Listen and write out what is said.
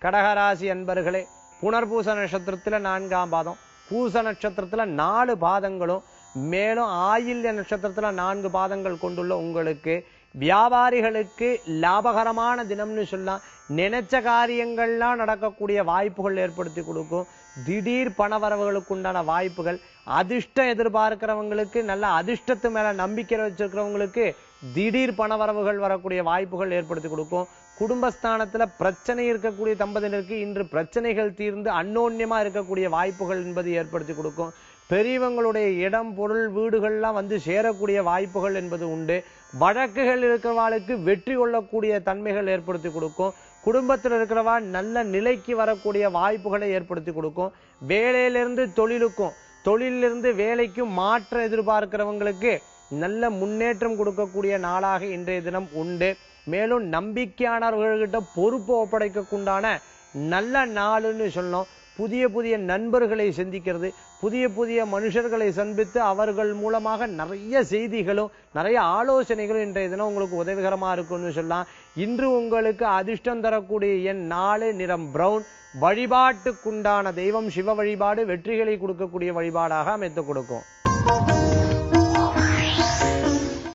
கடகராசி அன்பர்களே, புனர்பூச நட்சத்திரத்துல 4ஆம் பாதம், பூச நட்சத்திரத்துல 4 பாதங்களும், மேலும் ஆயில்ய நட்சத்திரத்துல 4 பாதங்கள் கொண்டுள்ள உங்களுக்கு வியாபாரிகளுக்கு லாபகரமான தினம்னு சொல்லலாம். நினைச்ச காரியங்கள்லாம் நடக்கக்கூடிய வாய்ப்புகள் ஏற்படுத்தி கொடுக்கும். திடீர் பணவரவுகளுக்கு உண்டான வாய்ப்புகள், அதிர்ஷ்டம் எதிர்பார்க்கிறவங்களுக்கு, நல்ல அதிர்ஷ்டத்து மேல நம்பிக்கை வச்சிருக்கிறவங்களுக்கு திடீர் பணவரவுகள் வரக்கூடிய வாய்ப்புகள் ஏற்படுத்தி கொடுக்கும். குடும்பஸ்தானத்துல பிரச்சனை இருக்கக்கூடிய தம்பதியினருக்கு இன்று பிரச்சனைகள் தீர்ந்து அன்னோன்யமா இருக்கக்கூடிய வாய்ப்புகள் என்பது ஏற்படுத்தி கொடுக்கும். பெரியவங்களுடைய இடம் பொருள் வீடுகள்லாம் வந்து சேரக்கூடிய வாய்ப்புகள் என்பது உண்டு. வழக்குகள் இருக்கிறவாளுக்கு வெற்றி கொள்ளக்கூடிய தன்மைகள் ஏற்படுத்தி கொடுக்கும். குடும்பத்தில் இருக்கிறவா நல்ல நிலைக்கு வரக்கூடிய வாய்ப்புகளை ஏற்படுத்தி கொடுக்கும். வேலையிலிருந்து தொழிலுக்கும், தொழிலிருந்து வேலைக்கும் மாற்ற எதிர்பார்க்கிறவங்களுக்கு நல்ல முன்னேற்றம் கொடுக்கக்கூடிய நாளாக இன்றைய தினம் உண்டு. மேலும் நம்பிக்கையானவர்கள்கிட்ட பொறுப்பு ஒப்படைக்கக்குண்டான நல்ல நாளுன்னு சொல்லணும். புதிய புதிய நண்பர்களை சந்திக்கிறது, புதிய புதிய மனுஷர்களை சந்தித்து அவர்கள் மூலமாக நிறைய செய்திகளும் நிறைய ஆலோசனைகளும் இன்றைய தினம் உங்களுக்கு உதவிகரமா இருக்கும்னு சொல்லலாம். இன்று உங்களுக்கு அதிர்ஷ்டம் தரக்கூடிய எண் 4, நிறம் பிரவுன். வழிபாட்டுக்குண்டான தெய்வம் சிவ வழிபாடு வெற்றிகளை கொடுக்கக்கூடிய வழிபாடாக அமைத்து கொடுக்கும்.